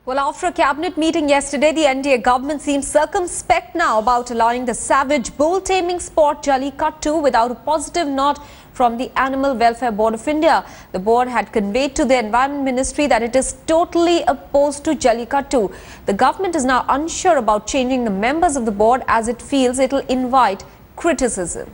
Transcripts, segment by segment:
Well, after a cabinet meeting yesterday, the NDA government seems circumspect now about allowing the savage bull-taming sport Jallikattu without a positive nod from the Animal Welfare Board of India. The board had conveyed to the Environment Ministry that it is totally opposed to Jallikattu. The government is now unsure about changing the members of the board as it feels it will invite criticism.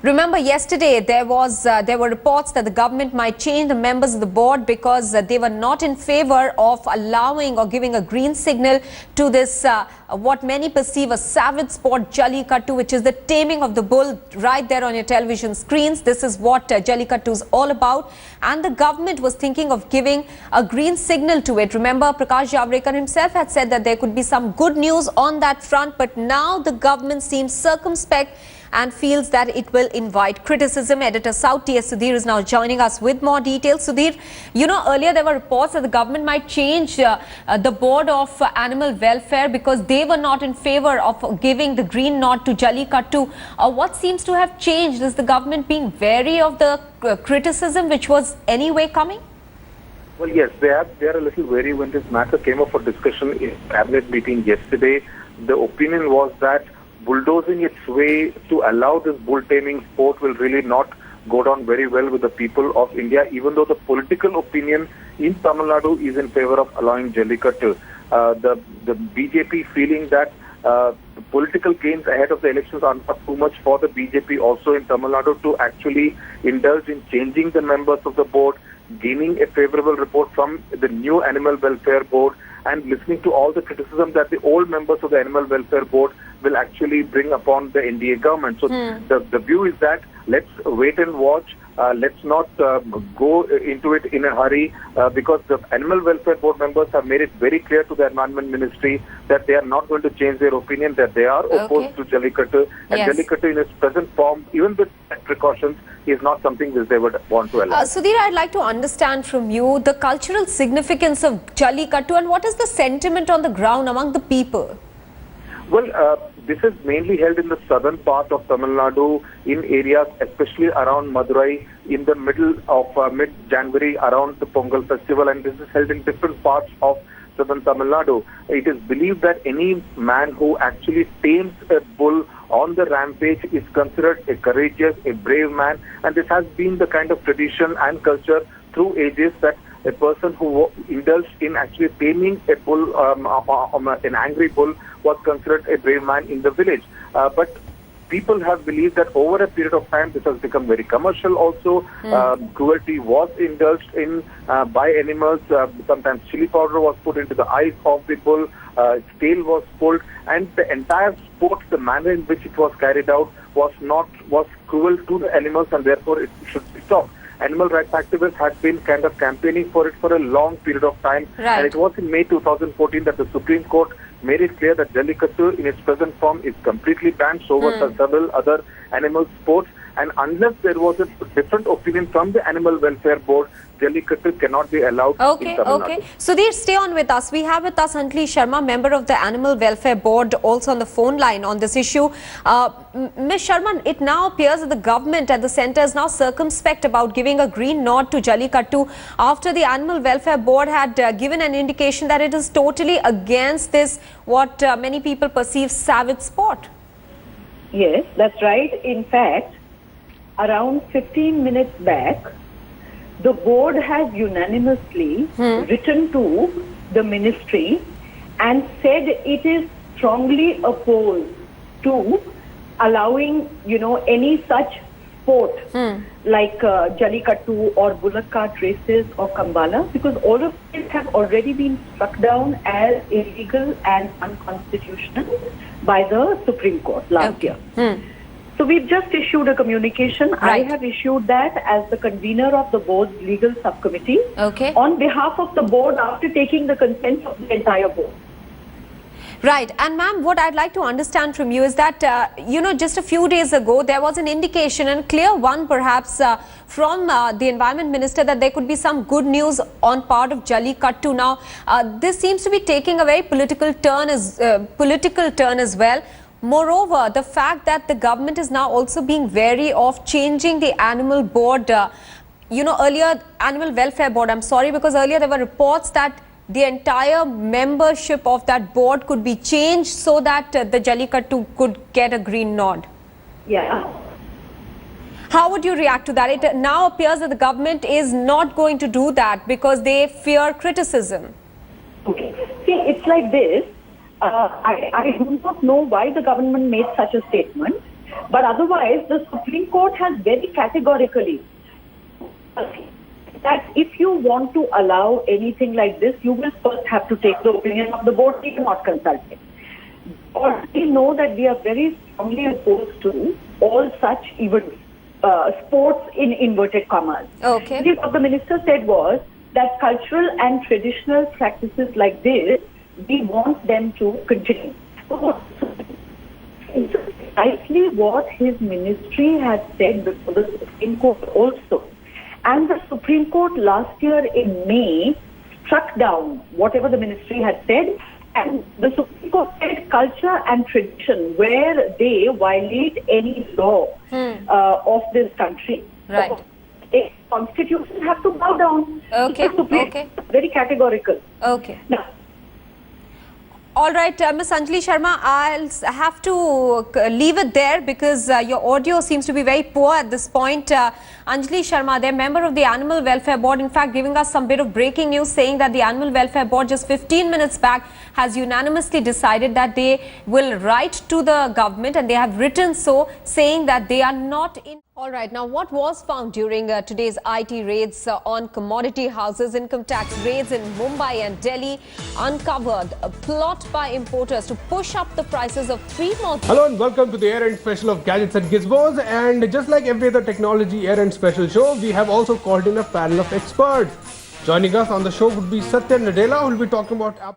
Remember, yesterday there were reports that the government might change the members of the board because they were not in favor of allowing or giving a green signal to this what many perceive as savage sport Jallikattu, which is the taming of the bull right there on your television screens. This is what Jallikattu is all about, and the government was thinking of giving a green signal to it. Remember, Prakash Javadekar himself had said that there could be some good news on that front, but now the government seems circumspect and feels that it will invite criticism. Editor South T.S. Sudhir is now joining us with more details. Sudhir, you know, earlier there were reports that the government might change the board of animal welfare because they were not in favor of giving the green nod to Jallikattu. What seems to have changed? Is the government being wary of the criticism which was anyway coming? Well, yes, they are a little wary. When this matter came up for discussion in cabinet meeting yesterday, the opinion was that bulldozing its way to allow this bull taming sport will really not go down very well with the people of India, even though the political opinion in Tamil Nadu is in favor of allowing Jallikattu. The BJP feeling that political gains ahead of the elections are not too much for the BJP also in Tamil Nadu to actually indulge in changing the members of the board, gaining a favorable report from the new Animal Welfare Board, and listening to all the criticism that the old members of the Animal Welfare Board will actually bring upon the NDA government. So the view is that let's wait and watch. Let's not go into it in a hurry because the Animal Welfare Board members have made it very clear to the Environment Ministry that they are not going to change their opinion, that they are opposed to Jallikattu. And Jallikattu in its present form, even with precautions, is not something that they would want to allow. Sudhir, I'd like to understand from you the cultural significance of Jallikattu and what is the sentiment on the ground among the people? Well, this is mainly held in the southern part of Tamil Nadu, in areas especially around Madurai, in the middle of mid-January around the Pongal festival, and this is held in different parts of southern Tamil Nadu. It is believed that any man who actually tames a bull on the rampage is considered a courageous, a brave man, and this has been the kind of tradition and culture through ages that a person who indulged in actually taming a bull, an angry bull, was considered a brave man in the village. But people have believed that over a period of time this has become very commercial also. Cruelty was indulged in by animals. Sometimes chili powder was put into the eyes of the bull, its tail was pulled, and the entire sport, the manner in which it was carried out was cruel to the animals, and therefore it should be stopped. Animal rights activists had been kind of campaigning for it for a long period of time. Right. And it was in May 2014 that the Supreme Court made it clear that Jallikattu in its present form is completely banned, so were several other animal sports. And unless there was a different opinion from the Animal Welfare Board, Jallikattu cannot be allowed in Tamil Nadu. Sudhir, stay on with us. We have with us Antli Sharma, member of the Animal Welfare Board, also on the phone line on this issue. Ms. Sharma, it now appears that the government at the centre is now circumspect about giving a green nod to Jallikattu after the Animal Welfare Board had given an indication that it is totally against this, what many people perceive savage sport. Yes, that's right. In fact, around 15 minutes back, the board has unanimously written to the ministry and said it is strongly opposed to allowing, any such sport like Jallikattu or bullock cart races or Kambala, because all of these have already been struck down as illegal and unconstitutional by the Supreme Court last year. So we've just issued a communication. Right. I have issued that as the convener of the board's legal subcommittee on behalf of the board after taking the consent of the entire board. Right. And ma'am, what I'd like to understand from you is that, just a few days ago, there was an indication, and clear one perhaps, from the Environment Minister that there could be some good news on part of Jallikattu. Now, this seems to be taking a very political turn as well. Moreover, the fact that the government is now also being wary of changing the animal board you know, earlier Animal Welfare Board, I'm sorry, because earlier there were reports that the entire membership of that board could be changed so that the Jallikattu could get a green nod. Yeah. How would you react to that? It now appears that the government is not going to do that because they fear criticism. Okay. See, it's like this. I do not know why the government made such a statement, but otherwise the Supreme Court has very categorically that if you want to allow anything like this, you will first have to take the opinion of the board, we cannot consult it. Or we know that we are very strongly opposed to all such events, sports in inverted commas. Okay. What the minister said was that cultural and traditional practices like this, we want them to continue. So, it's precisely what his ministry had said before the Supreme Court also. And the Supreme Court last year in May struck down whatever the ministry had said, and the Supreme Court said culture and tradition where they violate any law of this country. Right. So, a constitution have to bow down. Okay. Okay. Very categorical. Okay. Now, all right, Ms. Anjali Sharma, I'll have to leave it there because your audio seems to be very poor at this point. Anjali Sharma, they're member of the Animal Welfare Board, in fact giving us some bit of breaking news saying that the Animal Welfare Board just 15 minutes back has unanimously decided that they will write to the government, and they have written so, saying that they are not in. All right, now what was found during today's IT raids on commodity houses? Income tax raids in Mumbai and Delhi uncovered a plot by importers to push up the prices of 3 more. Hello and welcome to the Air End Special of Gadgets and Gizmos. And just like every other technology Air End Special show, we have also called in a panel of experts. Joining us on the show would be Satya Nadella, who will be talking about